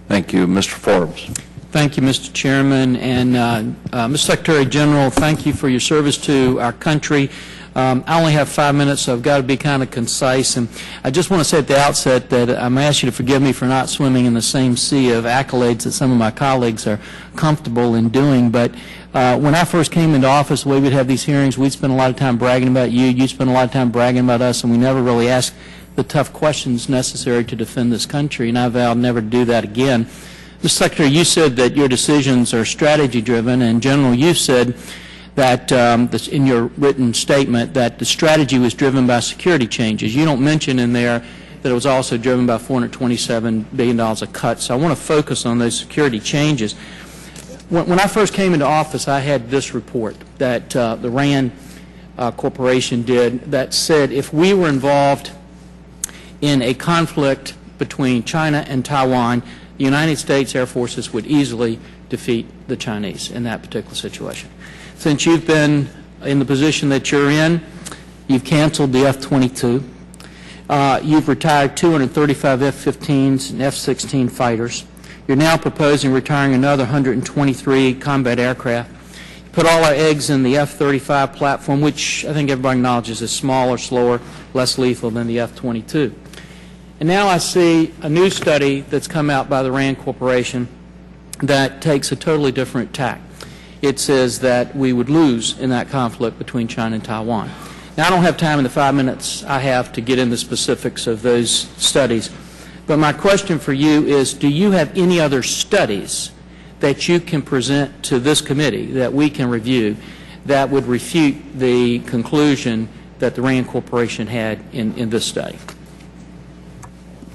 Thank you. Mr. Forbes. Thank you, Mr. Chairman. And Mr. Secretary General, thank you for your service to our country. I only have 5 minutes, so I've got to be kind of concise. And I just want to say at the outset that I'm asking you to forgive me for not swimming in the same sea of accolades that some of my colleagues are comfortable in doing. But when I first came into office, the way we'd have these hearings, we'd spend a lot of time bragging about you, you'd spend a lot of time bragging about us, and we never really asked the tough questions necessary to defend this country, and I vowed never to do that again. Mr. Secretary, you said that your decisions are strategy-driven, and General, you said that in your written statement that the strategy was driven by security changes. You don't mention in there that it was also driven by $427 billion of cuts. So I want to focus on those security changes. When I first came into office, I had this report that the RAND Corporation did that said if we were involved in a conflict between China and Taiwan, the United States Air Forces would easily defeat the Chinese in that particular situation. Since you've been in the position that you're in, you've canceled the F-22. You've retired 235 F-15s and F-16 fighters. You're now proposing retiring another 123 combat aircraft. You put all our eggs in the F-35 platform, which I think everybody acknowledges is smaller, slower, less lethal than the F-22. And now I see a new study that's come out by the RAND Corporation that takes a totally different tack. It says that we would lose in that conflict between China and Taiwan. Now, I don't have time in the 5 minutes I have to get into specifics of those studies, but my question for you is, do you have any other studies that you can present to this committee that we can review that would refute the conclusion that the RAND Corporation had in this study?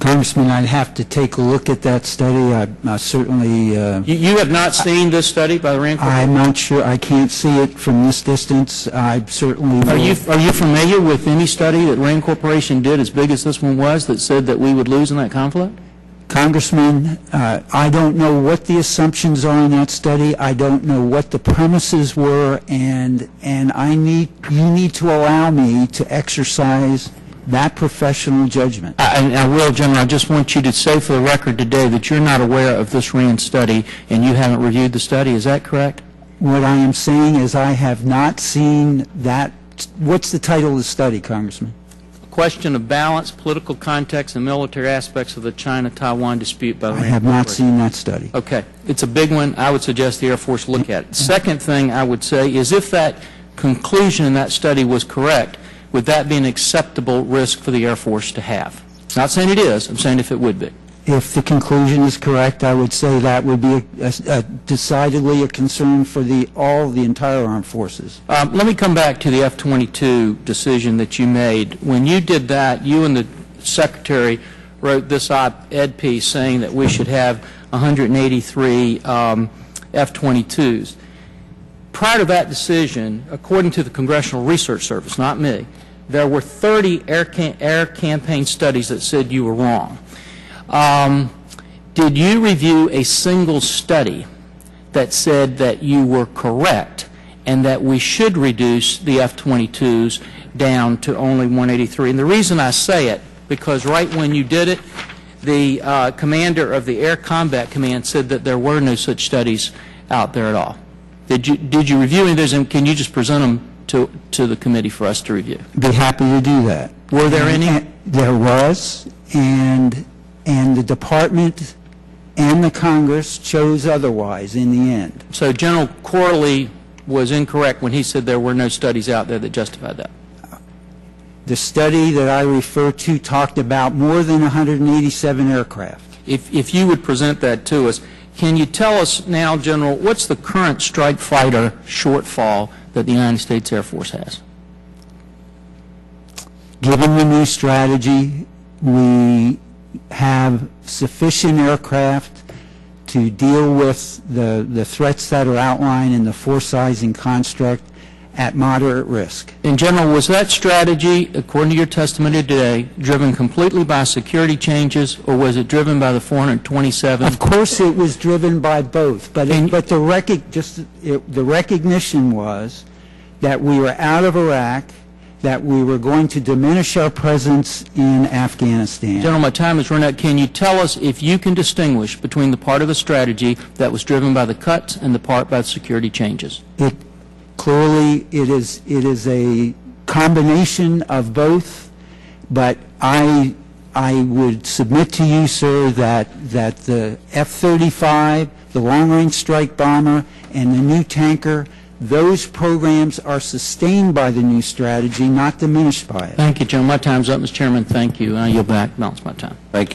Congressman, I'd have to take a look at that study. I certainly... You have not seen this study by the RAND Corporation? I'm not sure. I can't see it from this distance. I certainly... Are you familiar with any study that RAND Corporation did as big as this one was that said that we would lose in that conflict? Congressman, I don't know what the assumptions are in that study. I don't know what the premises were, and you need to allow me to exercise that professional judgment. I will, General. I just want you to say for the record today that you're not aware of this RAND study and you haven't reviewed the study. Is that correct? What I am saying is I have not seen that. What's the title of the study, Congressman? Question of balance, political context, and military aspects of the China-Taiwan dispute by the RAND I have not seen that study. Okay. It's a big one. I would suggest the Air Force look at it. Second thing I would say is if that conclusion in that study was correct, would that be an acceptable risk for the Air Force to have? Not saying it is. I'm saying if it would be. If the conclusion is correct, I would say that would be decidedly a concern for the entire armed forces. Let me come back to the F-22 decision that you made. When you did that, you and the Secretary wrote this op-ed piece saying that we should have 183 F-22s. Prior to that decision, according to the Congressional Research Service, not me, there were 30 air campaign studies that said you were wrong. Did you review a single study that said that you were correct and that we should reduce the F-22s down to only 183? And the reason I say it, because right when you did it, the commander of the Air Combat Command said that there were no such studies out there at all. Did you review any of those, and can you just present them to the committee for us to review? Be happy to do that. Were there any? There was, and the Department and the Congress chose otherwise in the end. So General Corley was incorrect when he said there were no studies out there that justified that. The study that I refer to talked about more than 187 aircraft. If you would present that to us, can you tell us now, General, what's the current strike fighter shortfall that the United States Air Force has? Given the new strategy, we have sufficient aircraft to deal with the threats that are outlined in the force sizing construct at moderate risk. In general, was that strategy, according to your testimony today, driven completely by security changes, or was it driven by the 427? Of course it was driven by both, but the recognition was that we were out of Iraq that we were going to diminish our presence in Afghanistan. General, my time is run out. Can you tell us if you can distinguish between the part of the strategy that was driven by the cuts and the part by the security changes? Clearly, it is a combination of both, but I would submit to you, sir, that the F-35, the long-range strike bomber, and the new tanker, those programs are sustained by the new strategy, not diminished by it. Thank you, General. My time's up, Mr. Chairman. Thank you. And I yield back. Balance my time. Thank you.